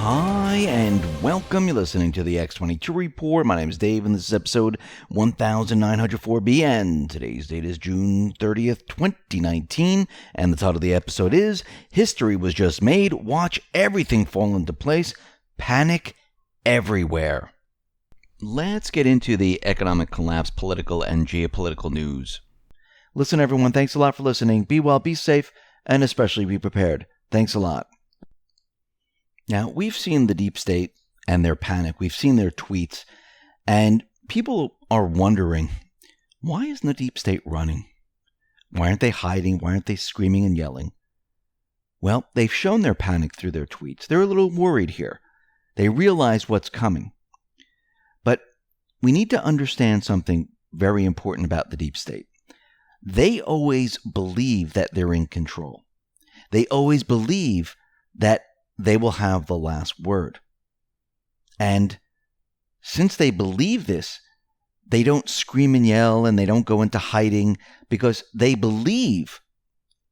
Hi, and welcome. You're listening to the X22 Report. My name is Dave, and this is episode 1904B, and today's date is June 30th, 2019, and the title of the episode is History Was Just Made. Watch everything fall into place. Panic everywhere. Let's get into the economic collapse, political, and geopolitical news. Listen, everyone, thanks a lot for listening. Be well, be safe, and especially be prepared. Thanks a lot. Now, we've seen the deep state and their panic. We've seen their tweets, and people are wondering, why isn't the deep state running? Why aren't they hiding? Why aren't they screaming and yelling? Well, they've shown their panic through their tweets. They're a little worried here. They realize what's coming. But we need to understand something very important about the deep state. They always believe that they're in control. They always believe that they will have the last word. And since they believe this, they don't scream and yell and they don't go into hiding because they believe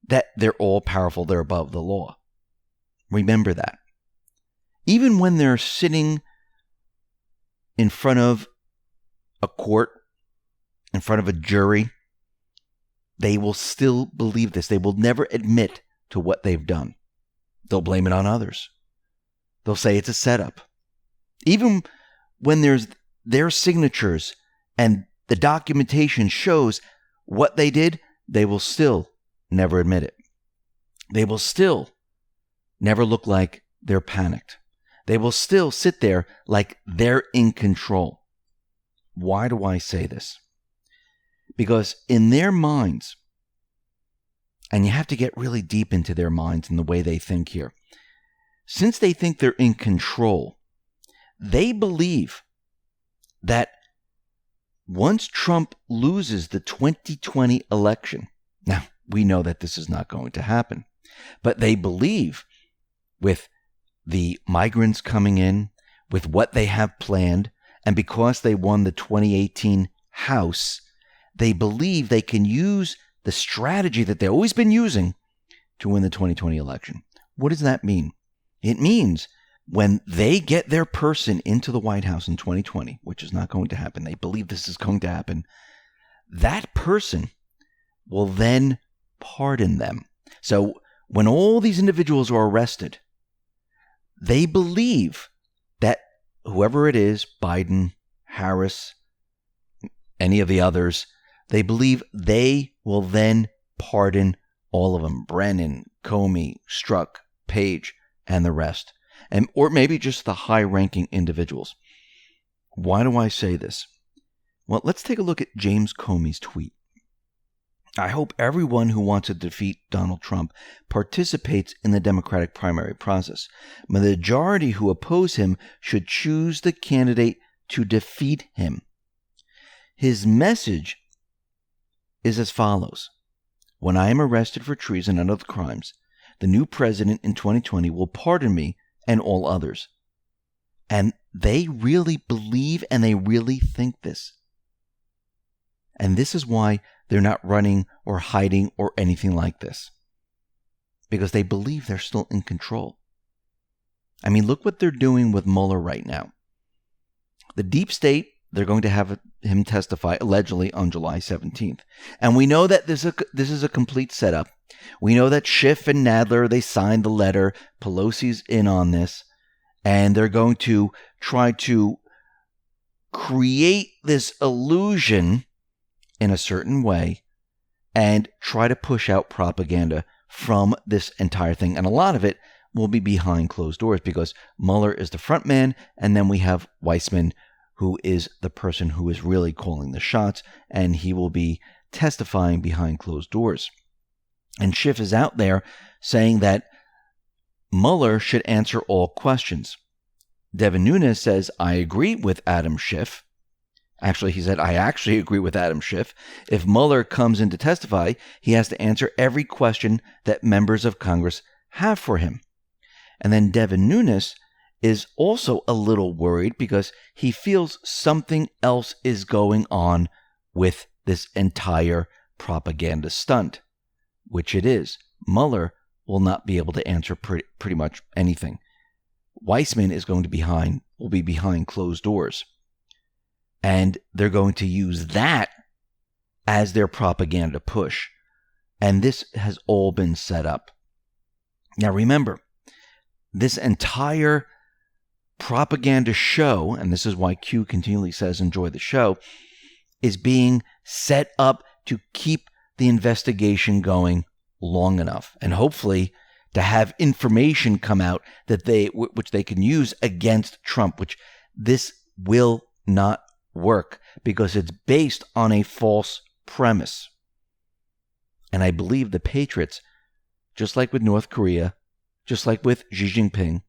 that they're all powerful, they're above the law. Remember that. Even when they're sitting in front of a court, in front of a jury, they will still believe this. They will never admit to what they've done. They'll blame it on others. They'll say it's a setup. Even when there's their signatures and the documentation shows what they did, they will still never admit it. They will still never look like they're panicked. They will still sit there like they're in control. Why do I say this? Because in their minds, and you have to get really deep into their minds and the way they think here. Since they think they're in control, they believe that once Trump loses the 2020 election, now we know that this is not going to happen, but they believe with the migrants coming in, with what they have planned, and because they won the 2018 House, they believe they can use the strategy that they've always been using to win the 2020 election. What does that mean? It means when they get their person into the White House in 2020, which is not going to happen, they believe this is going to happen, that person will then pardon them. So when all these individuals are arrested, they believe that whoever it is, Biden, Harris, any of the others, they believe they will then pardon all of them. Brennan, Comey, Strzok, Page, and the rest. Or maybe just the high-ranking individuals. Why do I say this? Well, let's take a look at James Comey's tweet. I hope everyone who wants to defeat Donald Trump participates in the Democratic primary process. The majority who oppose him should choose the candidate to defeat him. His message is as follows. When I am arrested for treason and other crimes, the new president in 2020 will pardon me and all others. And they really believe and they really think this. And this is why they're not running or hiding or anything like this. Because they believe they're still in control. I mean, look what they're doing with Mueller right now. The deep state, they're going to have him testify allegedly on July 17th. And we know that this is a complete setup. We know that Schiff and Nadler, they signed the letter. Pelosi's in on this. And they're going to try to create this illusion in a certain way and try to push out propaganda from this entire thing. And a lot of it will be behind closed doors because Mueller is the front man, and then we have Weissman, who is the person who is really calling the shots, and he will be testifying behind closed doors. And Schiff is out there saying that Mueller should answer all questions. Devin Nunes says, I agree with Adam Schiff. Actually, he said, I actually agree with Adam Schiff. If Mueller comes in to testify, he has to answer every question that members of Congress have for him. And then Devin Nunes is also a little worried because he feels something else is going on with this entire propaganda stunt, which it is. Mueller will not be able to answer pretty much anything. Weissman will be behind closed doors. And they're going to use that as their propaganda push. And this has all been set up. Now remember, this entire propaganda show, and this is why Q continually says enjoy the show, is being set up to keep the investigation going long enough, and hopefully to have information come out that which they can use against Trump, which this will not work because it's based on a false premise. And I believe the Patriots, just like with North Korea, just like with Xi Jinping,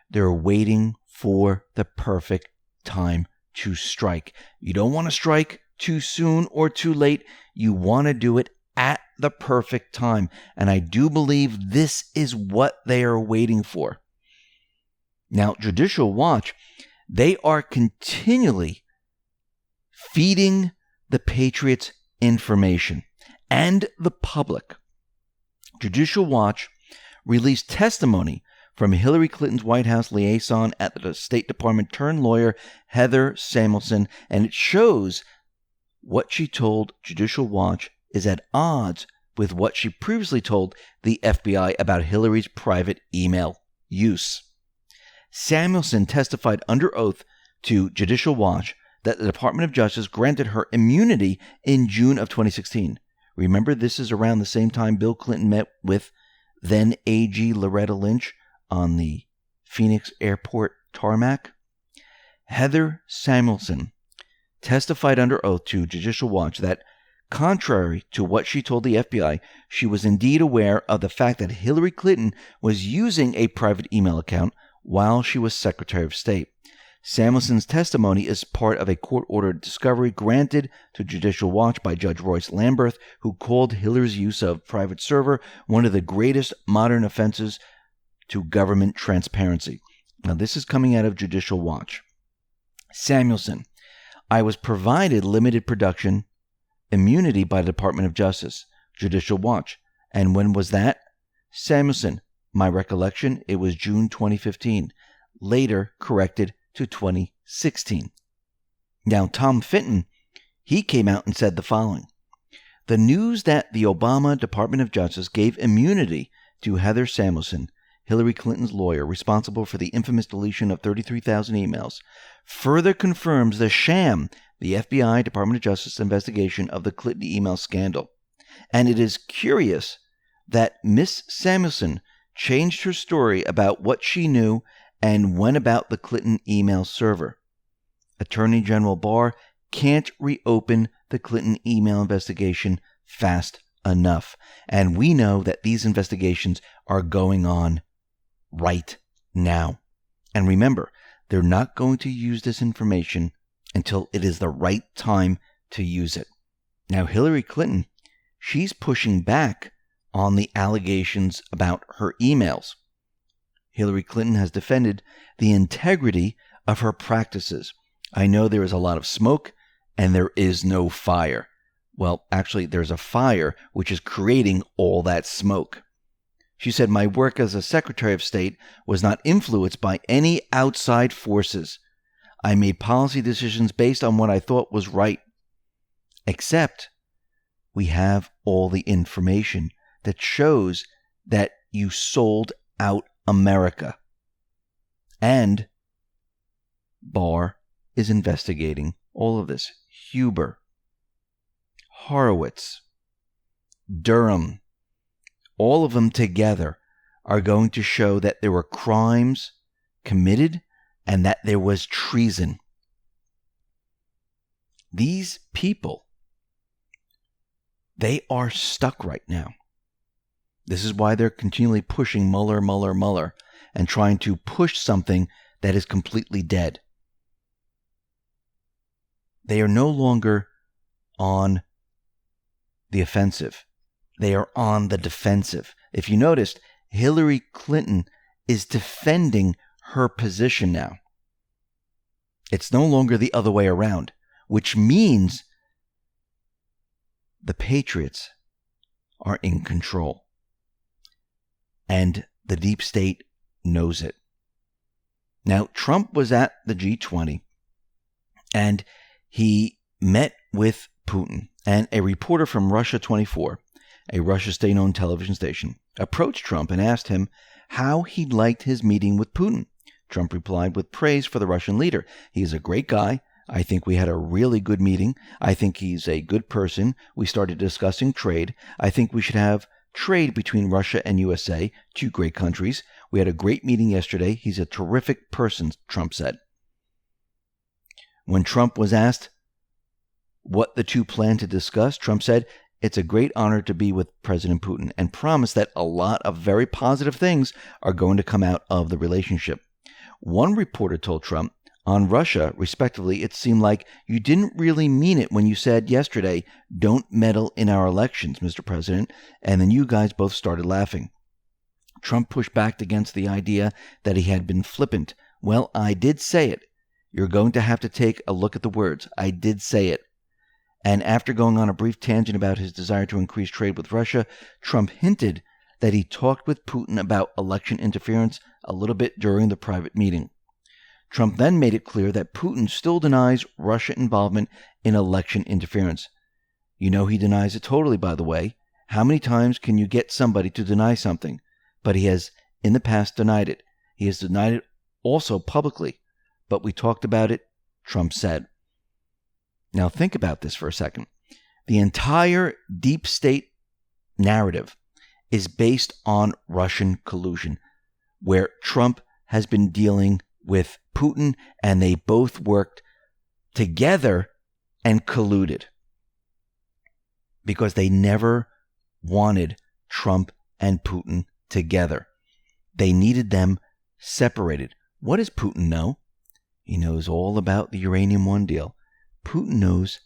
they're waiting for the perfect time to strike. You don't want to strike too soon or too late. You want to do it at the perfect time. And I do believe this is what they are waiting for. Now, Judicial Watch, they are continually feeding the Patriots information and the public. Judicial Watch released testimony from Hillary Clinton's White House liaison at the State Department turned lawyer Heather Samuelson, and it shows what she told Judicial Watch is at odds with what she previously told the FBI about Hillary's private email use. Samuelson testified under oath to Judicial Watch that the Department of Justice granted her immunity in June of 2016. Remember, this is around the same time Bill Clinton met with then AG Loretta Lynch on the Phoenix Airport tarmac. Heather Samuelson testified under oath to Judicial Watch that, contrary to what she told the FBI, she was indeed aware of the fact that Hillary Clinton was using a private email account while she was Secretary of State. Samuelson's testimony is part of a court-ordered discovery granted to Judicial Watch by Judge Royce Lamberth, who called Hillary's use of private server one of the greatest modern offenses to government transparency. Now, this is coming out of Judicial Watch. Samuelson: I was provided limited production immunity by the Department of Justice. Judicial Watch: and when was that? Samuelson: my recollection, it was June 2015, later corrected to 2016. Now, Tom Fitton, he came out and said the following: the news that the Obama Department of Justice gave immunity to Heather Samuelson, Hillary Clinton's lawyer responsible for the infamous deletion of 33,000 emails, further confirms the sham, the FBI Department of Justice investigation of the Clinton email scandal. And it is curious that Miss Samuelson changed her story about what she knew and went about the Clinton email server. Attorney General Barr can't reopen the Clinton email investigation fast enough. And we know that these investigations are going on right now. And remember, they're not going to use this information until it is the right time to use it. Now, Hillary Clinton, she's pushing back on the allegations about her emails. Hillary Clinton has defended the integrity of her practices. I know there is a lot of smoke and there is no fire. Well, actually, there's a fire which is creating all that smoke. She said, my work as a Secretary of State was not influenced by any outside forces. I made policy decisions based on what I thought was right. Except we have all the information that shows that you sold out America. And Barr is investigating all of this. Huber, Horowitz, Durham, all of them together are going to show that there were crimes committed and that there was treason. These people, they are stuck right now. This is why they're continually pushing Mueller, and trying to push something that is completely dead. They are no longer on the offensive. They are on the defensive. If you noticed, Hillary Clinton is defending her position now. It's no longer the other way around, which means the Patriots are in control. And the deep state knows it. Now, Trump was at the G20 and he met with Putin, and a reporter from Russia 24, a Russia state-owned television station, approached Trump and asked him how he liked his meeting with Putin. Trump replied with praise for the Russian leader. He is a great guy. I think we had a really good meeting. I think he's a good person. We started discussing trade. I think we should have trade between Russia and USA, two great countries. We had a great meeting yesterday. He's a terrific person, Trump said. When Trump was asked what the two planned to discuss, Trump said, "It's a great honor to be with President Putin," and promised that a lot of very positive things are going to come out of the relationship. One reporter told Trump, "On Russia, respectively, it seemed like you didn't really mean it when you said yesterday, 'Don't meddle in our elections, Mr. President,' and then you guys both started laughing." Trump pushed back against the idea that he had been flippant. "Well, I did say it. You're going to have to take a look at the words. I did say it." And after going on a brief tangent about his desire to increase trade with Russia, Trump hinted that he talked with Putin about election interference a little bit during the private meeting. Trump then made it clear that Putin still denies Russia involvement in election interference. You know he denies it totally, by the way. How many times can you get somebody to deny something? But he has, in the past, denied it. He has denied it also publicly. But we talked about it, Trump said. Now think about this for a second. The entire deep state narrative is based on Russian collusion, where Trump has been dealing with Putin and they both worked together and colluded because they never wanted Trump and Putin together. They needed them separated. What does Putin know? He knows all about the Uranium One deal. Putin knows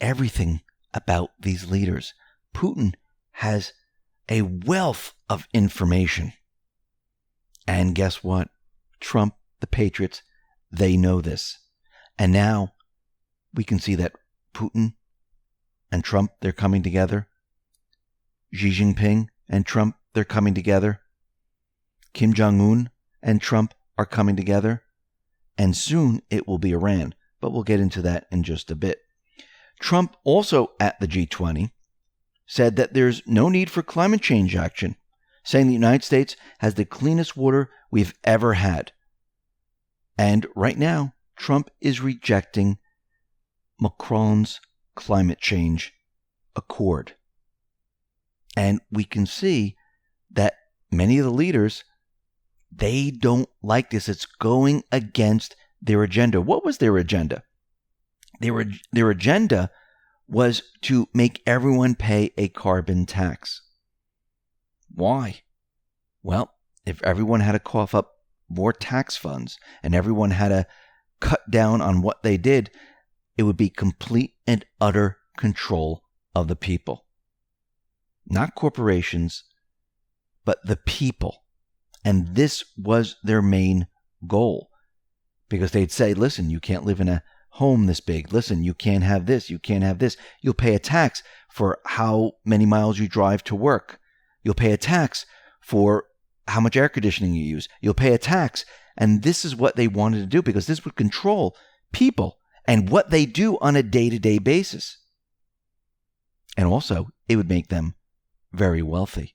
everything about these leaders. Putin has a wealth of information. And guess what? Trump, the Patriots, they know this. And now we can see that Putin and Trump, they're coming together. Xi Jinping and Trump, they're coming together. Kim Jong-un and Trump are coming together. And soon it will be Iran. But we'll get into that in just a bit. Trump also at the G20 said that there's no need for climate change action, saying the United States has the cleanest water we've ever had. And right now, Trump is rejecting Macron's climate change accord. And we can see that many of the leaders, they don't like this. It's going against their agenda. What was their agenda? Their agenda was to make everyone pay a carbon tax. Why? Well, if everyone had to cough up more tax funds and everyone had to cut down on what they did, it would be complete and utter control of the people. Not corporations, but the people. And this was their main goal. Because they'd say, listen, you can't live in a home this big. Listen, you can't have this. You can't have this. You'll pay a tax for how many miles you drive to work. You'll pay a tax for how much air conditioning you use. You'll pay a tax. And this is what they wanted to do because this would control people and what they do on a day-to-day basis. And also, it would make them very wealthy.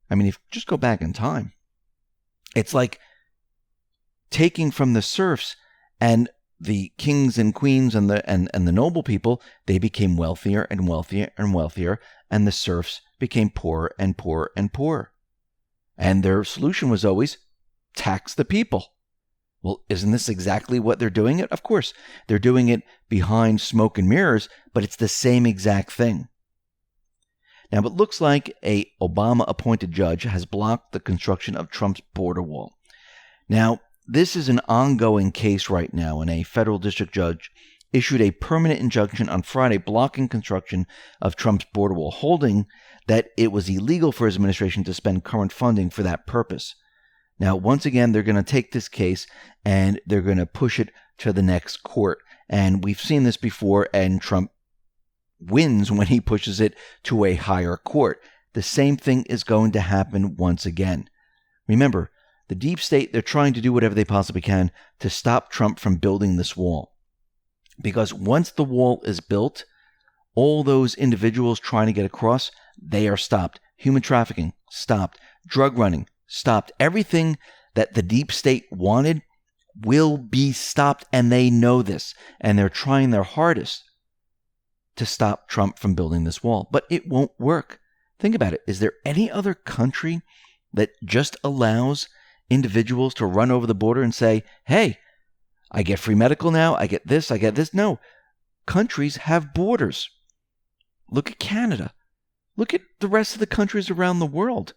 I mean, if just go back in time, it's like taking from the serfs and the kings and queens and the noble people, they became wealthier and wealthier and wealthier, and the serfs became poorer and poorer and poorer. And their solution was always tax the people. Well, isn't this exactly what they're doing it? Of course, they're doing it behind smoke and mirrors, but it's the same exact thing. Now, it looks like a Obama-appointed judge has blocked the construction of Trump's border wall. Now, this is an ongoing case right now, and a federal district judge issued a permanent injunction on Friday blocking construction of Trump's border wall, holding that it was illegal for his administration to spend current funding for that purpose. Now, once again, they're going to take this case and they're going to push it to the next court. And we've seen this before, and Trump wins when he pushes it to a higher court. The same thing is going to happen once again. Remember, The deep state, they're trying to do whatever they possibly can to stop Trump from building this wall. Because once the wall is built, all those individuals trying to get across, they are stopped. Human trafficking, stopped. Drug running, stopped. Everything that the deep state wanted will be stopped, and they know this. And they're trying their hardest to stop Trump from building this wall. But it won't work. Think about it. Is there any other country that just allows individuals to run over the border and say, hey, I get free medical now, I get this, I get this? No. Countries have borders. Look at Canada. Look at the rest of the countries around the world.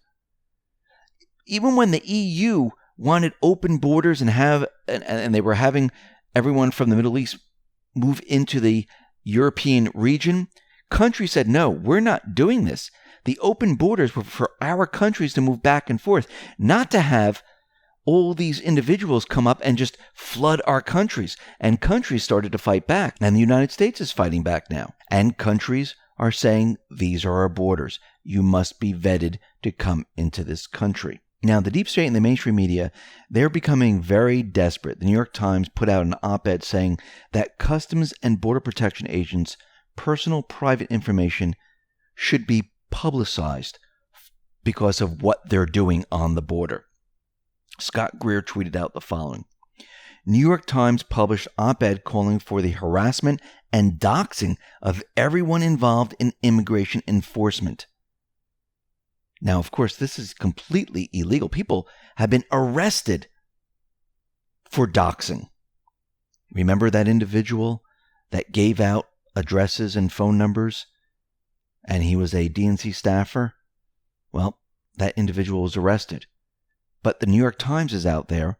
Even when the EU wanted open borders and they were having everyone from the Middle East move into the European region, countries said, no, we're not doing this. The open borders were for our countries to move back and forth, not to have all these individuals come up and just flood our countries. And countries started to fight back. And the United States is fighting back now. And countries are saying, these are our borders. You must be vetted to come into this country. Now, the deep state and the mainstream media, they're becoming very desperate. The New York Times put out an op-ed saying that Customs and Border Protection agents' personal private information should be publicized because of what they're doing on the border. Scott Greer tweeted out the following. New York Times published op-ed calling for the harassment and doxing of everyone involved in immigration enforcement. Now, of course, this is completely illegal. People have been arrested for doxing. Remember that individual that gave out addresses and phone numbers, and he was a DNC staffer? Well, that individual was arrested. But the New York Times is out there,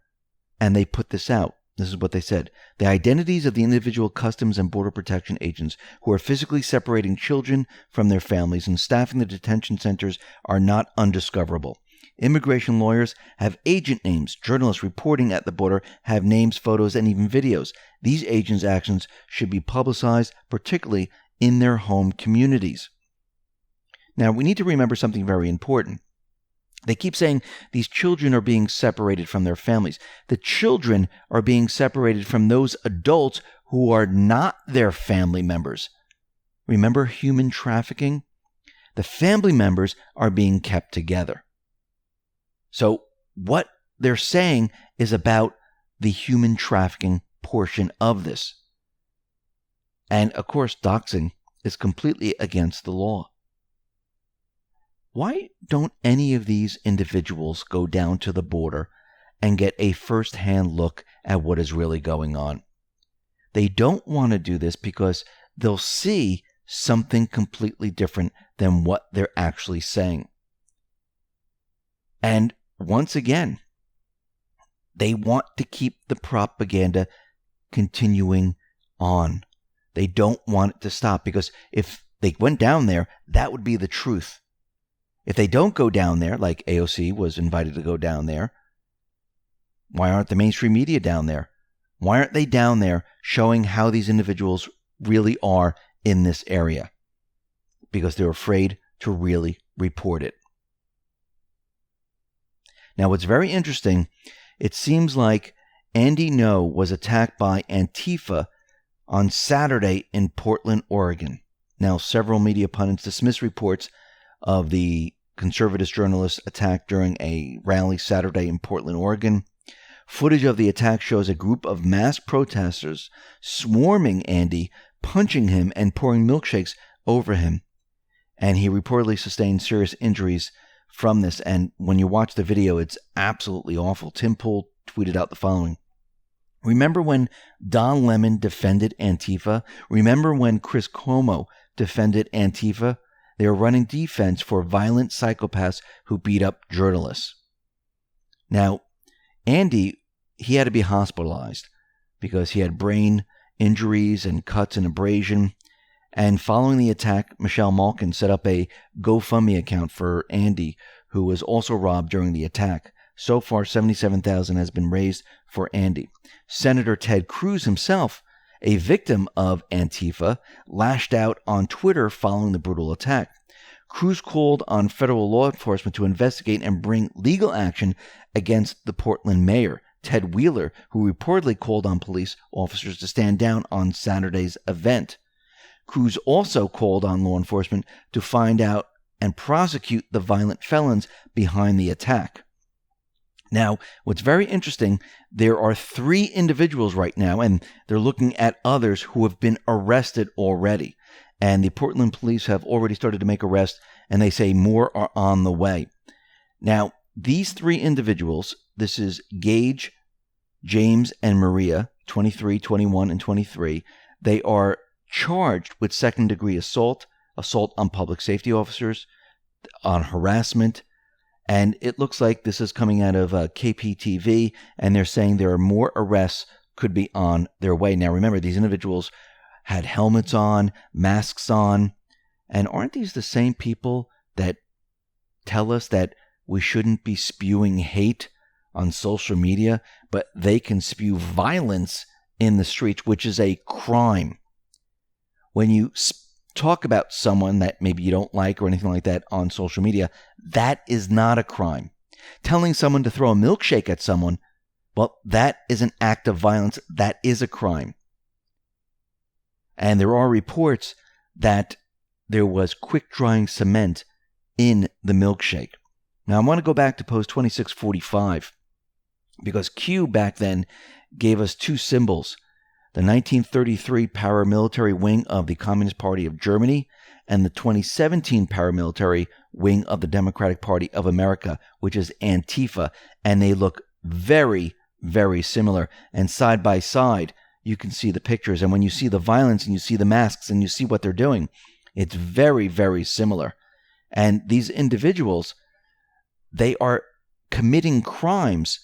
and they put this out. This is what they said. The identities of the individual Customs and Border Protection agents who are physically separating children from their families and staffing the detention centers are not undiscoverable. Immigration lawyers have agent names. Journalists reporting at the border have names, photos, and even videos. These agents' actions should be publicized, particularly in their home communities. Now, we need to remember something very important. They keep saying these children are being separated from their families. The children are being separated from those adults who are not their family members. Remember human trafficking? The family members are being kept together. So what they're saying is about the human trafficking portion of this. And of course, doxing is completely against the law. Why don't any of these individuals go down to the border and get a first-hand look at what is really going on? They don't want to do this because they'll see something completely different than what they're actually saying. And once again, they want to keep the propaganda continuing on. They don't want it to stop because if they went down there, that would be the truth. If they don't go down there, like AOC was invited to go down there, why aren't the mainstream media down there? Why aren't they down there showing how these individuals really are in this area? Because they're afraid to really report it. Now, what's very interesting, it seems like Andy Ngo was attacked by Antifa on Saturday in Portland, Oregon. Now, several media pundits dismiss reports of the conservative journalist attacked during a rally Saturday in Portland, Oregon. Footage of the attack shows a group of masked protesters swarming Andy, punching him and pouring milkshakes over him. And he reportedly sustained serious injuries from this. And when you watch the video, it's absolutely awful. Tim Pool tweeted out the following. Remember when Don Lemon defended Antifa? Remember when Chris Cuomo defended Antifa? They were running defense for violent psychopaths who beat up journalists. Now, Andy, he had to be hospitalized because he had brain injuries and cuts and abrasion. And following the attack, Michelle Malkin set up a GoFundMe account for Andy, who was also robbed during the attack. So far, $77,000 has been raised for Andy. Senator Ted Cruz himself, a victim of Antifa, lashed out on Twitter following the brutal attack. Cruz called on federal law enforcement to investigate and bring legal action against the Portland mayor, Ted Wheeler, who reportedly called on police officers to stand down on Saturday's event. Cruz also called on law enforcement to find out and prosecute the violent felons behind the attack. Now, what's very interesting, there are 3 individuals right now, and they're looking at others who have been arrested already. And the Portland police have already started to make arrests, and they say more are on the way. Now, these 3 individuals, this is Gage, James, and Maria, 23, 21, and 23, they are charged with second-degree assault, assault on public safety officers, on harassment, and it looks like this is coming out of KPTV, and they're saying there are more arrests could be on their way. Now, remember, these individuals had helmets on, masks on, and aren't these the same people that tell us that we shouldn't be spewing hate on social media, but they can spew violence in the streets, which is a crime? When you talk about someone that maybe you don't like or anything like that on social media, that is not a crime. Telling someone to throw a milkshake at someone, well, that is an act of violence. That is a crime. And there are reports that there was quick-drying cement in the milkshake. Now, I want to go back to post 2645 because Q back then gave us 2 symbols: the 1933 paramilitary wing of the Communist Party of Germany and the 2017 paramilitary wing of the Democratic Party of America, which is Antifa. And they look very, very similar. And side by side, you can see the pictures. And when you see the violence and you see the masks and you see what they're doing, it's very, very similar. And these individuals, they are committing crimes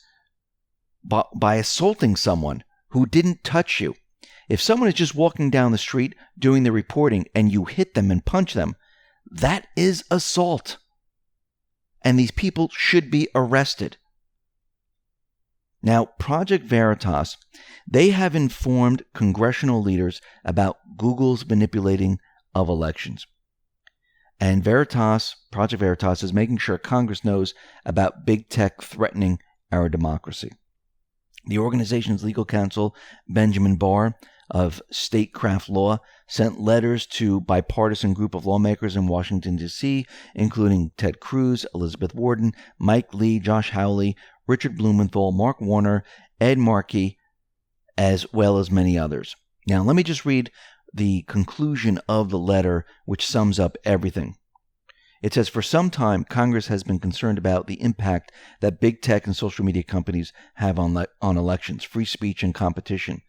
by assaulting someone who didn't touch you. If someone is just walking down the street doing the reporting and you hit them and punch them, that is assault. And these people should be arrested. Now, Project Veritas, they have informed congressional leaders about Google's manipulating of elections. And Project Veritas is making sure Congress knows about big tech threatening our democracy. The organization's legal counsel, Benjamin Barr of Statecraft Law, sent letters to a bipartisan group of lawmakers in Washington, D.C., including Ted Cruz, Elizabeth Warren, Mike Lee, Josh Hawley, Richard Blumenthal, Mark Warner, Ed Markey, as well as many others. Now, let me just read the conclusion of the letter, which sums up everything. It says, for some time, Congress has been concerned about the impact that big tech and social media companies have on elections, free speech, and competition.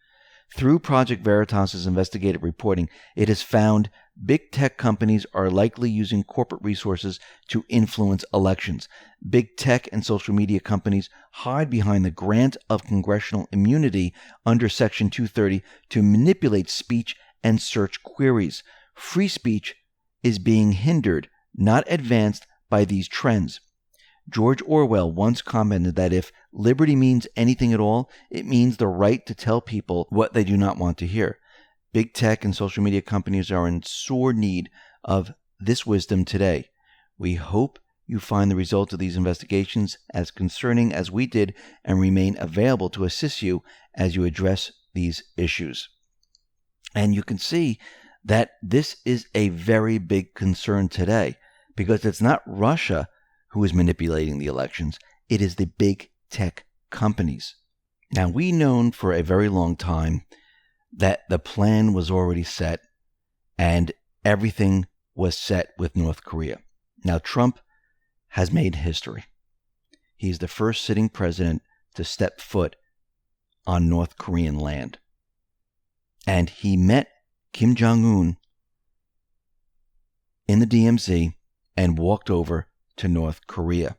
Through Project Veritas' investigative reporting, it has found big tech companies are likely using corporate resources to influence elections. Big tech and social media companies hide behind the grant of congressional immunity under Section 230 to manipulate speech and search queries. Free speech is being hindered, not advanced by these trends. George Orwell once commented that if liberty means anything at all, it means the right to tell people what they do not want to hear. Big tech and social media companies are in sore need of this wisdom today. We hope you find the results of these investigations as concerning as we did and remain available to assist you as you address these issues. And you can see that this is a very big concern today, because it's not Russia who is manipulating the elections. It is the big tech companies. Now, we've known for a very long time that the plan was already set and everything was set with North Korea. Now, Trump has made history. He's the first sitting president to step foot on North Korean land. And he met Kim Jong-un in the DMZ and walked over to North Korea.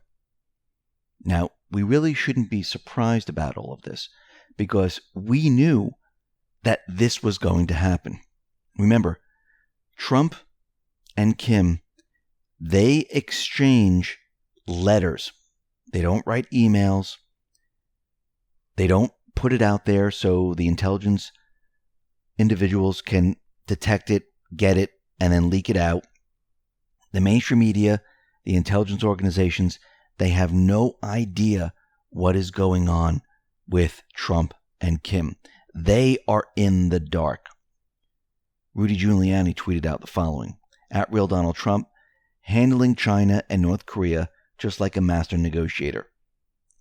Now, we really shouldn't be surprised about all of this because we knew that this was going to happen. Remember, Trump and Kim, they exchange letters. They don't write emails. They don't put it out there so the intelligence individuals can detect it, get it, and then leak it out. The mainstream media, the intelligence organizations, they have no idea what is going on with Trump and Kim. They are in the dark. Rudy Giuliani tweeted out the following: at Real Donald Trump, handling China and North Korea just like a master negotiator.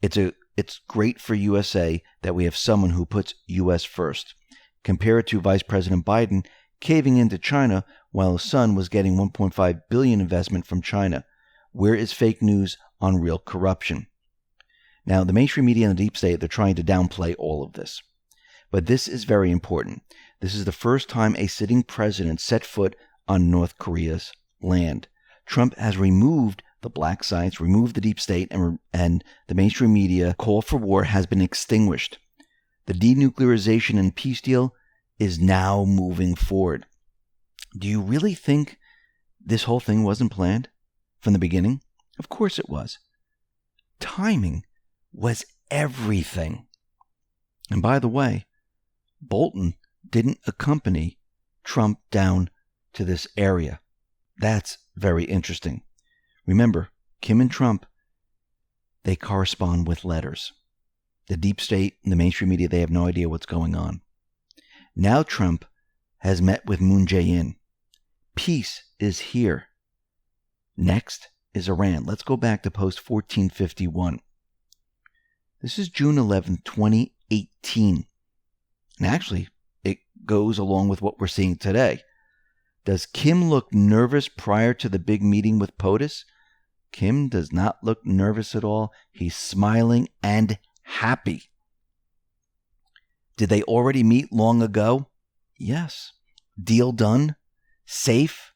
It's great for USA that we have someone who puts US first. Compare it to Vice President Biden caving into China while his son was getting $1.5 billion investment from China. Where is fake news on real corruption? Now, the mainstream media and the deep state, they're trying to downplay all of this. But this is very important. This is the first time a sitting president set foot on North Korea's land. Trump has removed the black sites, removed the deep state, and the mainstream media call for war has been extinguished. The denuclearization and peace deal is now moving forward. Do you really think this whole thing wasn't planned from the beginning? Of course it was. Timing was everything. And by the way, Bolton didn't accompany Trump down to this area. That's very interesting. Remember, Kim and Trump, they correspond with letters. The deep state and the mainstream media, they have no idea what's going on. Now Trump has met with Moon Jae-in. Peace is here. Next is Iran. Let's go back to post 1451. This is June 11, 2018. And actually, it goes along with what we're seeing today. Does Kim look nervous prior to the big meeting with POTUS? Kim does not look nervous at all. He's smiling and happy. Did they already meet long ago? Yes. Deal done? Safe?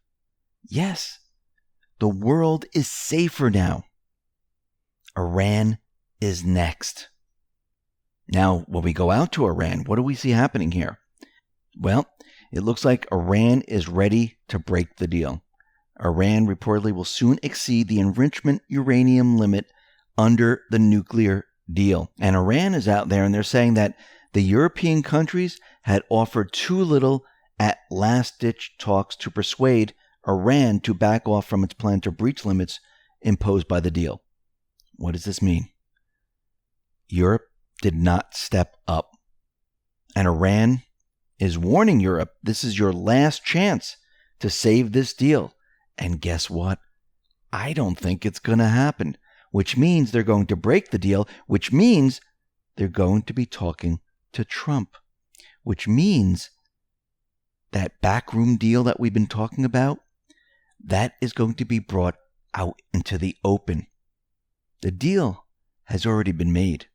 Yes. The world is safer now. Iran is next. Now, when we go out to Iran, what do we see happening here? Well, it looks like Iran is ready to break the deal. Iran reportedly will soon exceed the enrichment uranium limit under the nuclear deal. And Iran is out there and they're saying that the European countries had offered too little at last-ditch talks to persuade Iran to back off from its plan to breach limits imposed by the deal. What does this mean? Europe did not step up. And Iran is warning Europe, this is your last chance to save this deal. And guess what? I don't think it's going to happen, which means they're going to break the deal, which means they're going to be talking to Trump, which means that backroom deal that we've been talking about, that is going to be brought out into the open. The deal has already been made.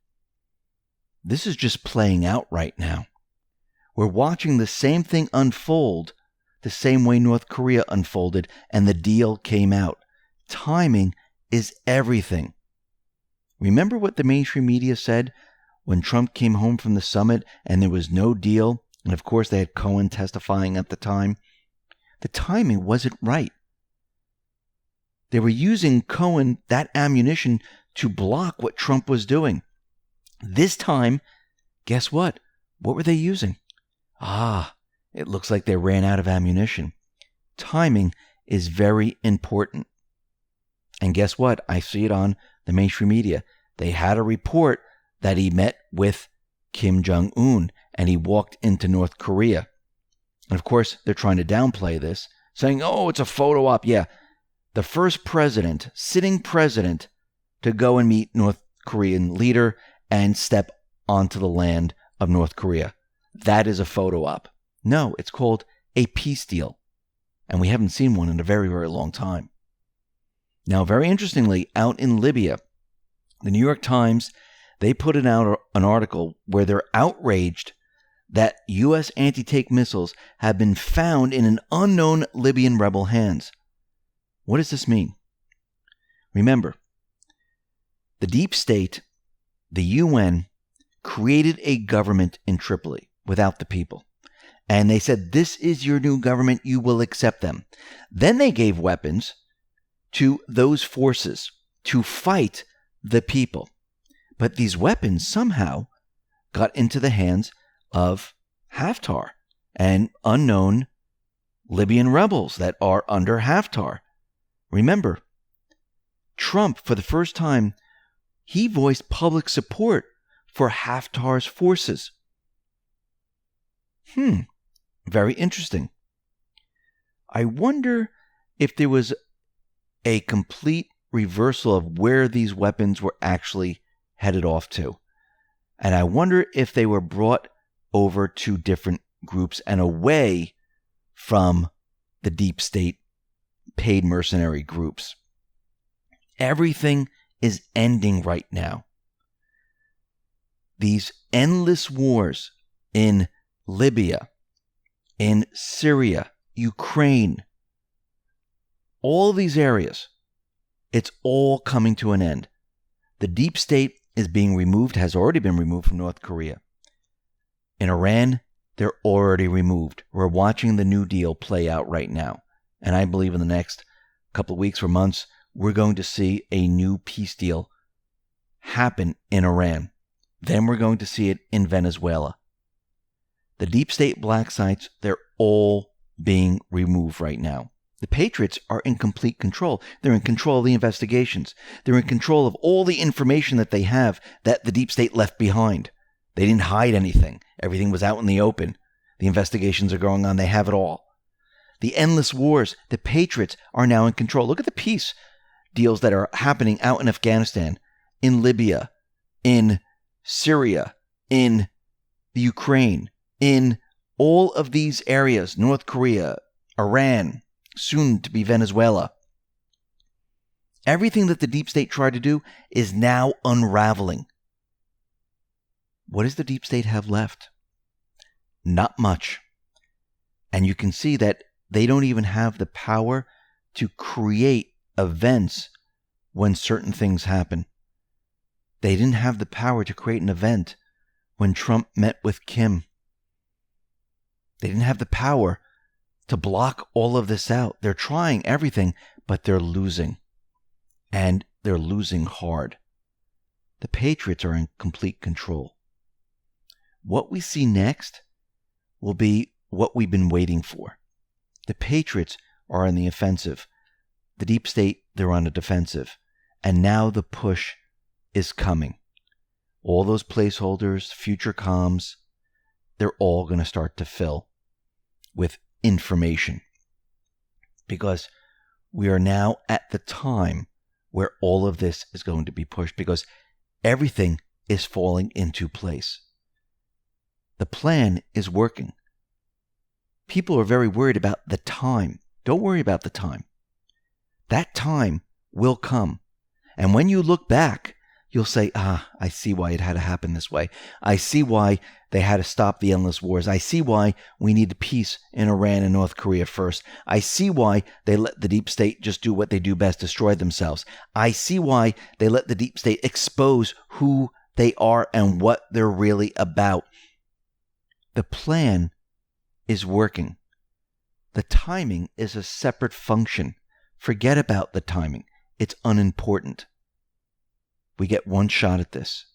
This is just playing out right now. We're watching the same thing unfold the same way North Korea unfolded and the deal came out. Timing is everything. Remember what the mainstream media said when Trump came home from the summit and there was no deal? And of course they had Cohen testifying at the time. The timing wasn't right. They were using Cohen, that ammunition, to block what Trump was doing. This time, guess what? What were they using? It looks like they ran out of ammunition. Timing is very important. And guess what? I see it on the mainstream media. They had a report that he met with Kim Jong-un and he walked into North Korea. And of course, they're trying to downplay this, saying, oh, it's a photo op. Yeah, the first president, sitting president, to go and meet North Korean leader and step onto the land of North Korea. That is a photo op. No, it's called a peace deal. And we haven't seen one in a very, very long time. Now, very interestingly, out in Libya, the New York Times, they put out an article where they're outraged that U.S. anti-tank missiles have been found in an unknown Libyan rebel hands. What does this mean? Remember, the deep state, the UN, created a government in Tripoli without the people. And they said, this is your new government, you will accept them. Then they gave weapons to those forces to fight the people. But these weapons somehow got into the hands of Haftar and unknown Libyan rebels that are under Haftar. Remember, Trump, for the first time, he voiced public support for Haftar's forces. Very interesting. I wonder if there was a complete reversal of where these weapons were actually headed off to. And I wonder if they were brought over to different groups and away from the deep state paid mercenary groups. Everything is ending right now. These endless wars in Libya, in Syria, Ukraine, all these areas, it's all coming to an end. The deep state is being removed, has already been removed from North Korea. In Iran, they're already removed. We're watching the New Deal play out right now. And I believe in the next couple of weeks or months, we're going to see a new peace deal happen in Iran. Then we're going to see it in Venezuela. The deep state black sites, they're all being removed right now. The Patriots are in complete control. They're in control of the investigations. They're in control of all the information that they have that the deep state left behind. They didn't hide anything. Everything was out in the open. The investigations are going on. They have it all. The endless wars, the Patriots are now in control. Look at the peace deals that are happening out in Afghanistan, in Libya, in Syria, in the Ukraine, in all of these areas, North Korea, Iran, soon to be Venezuela. Everything that the deep state tried to do is now unraveling. What does the deep state have left? Not much. And you can see that they don't even have the power to create events when certain things happen. They didn't have the power to create an event when Trump met with Kim. They didn't have the power to block all of this out. They're trying everything, but they're losing. And they're losing hard. The Patriots are in complete control. What we see next will be what we've been waiting for. The Patriots are on the offensive. The deep state, they're on the defensive. And now the push is coming. All those placeholders, future comms, they're all going to start to fill with information. Because we are now at the time where all of this is going to be pushed. Because everything is falling into place. The plan is working. People are very worried about the time. Don't worry about the time. That time will come. And when you look back, you'll say, I see why it had to happen this way. I see why they had to stop the endless wars. I see why we need peace in Iran and North Korea first. I see why they let the deep state just do what they do best, destroy themselves. I see why they let the deep state expose who they are and what they're really about. The plan is working. The timing is a separate function. Forget about the timing. It's unimportant. We get one shot at this.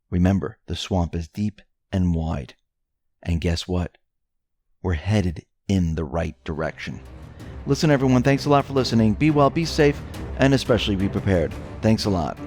Remember, the swamp is deep and wide. And guess what? We're headed in the right direction. Listen, everyone, thanks a lot for listening. Be well, be safe, and especially be prepared. Thanks a lot.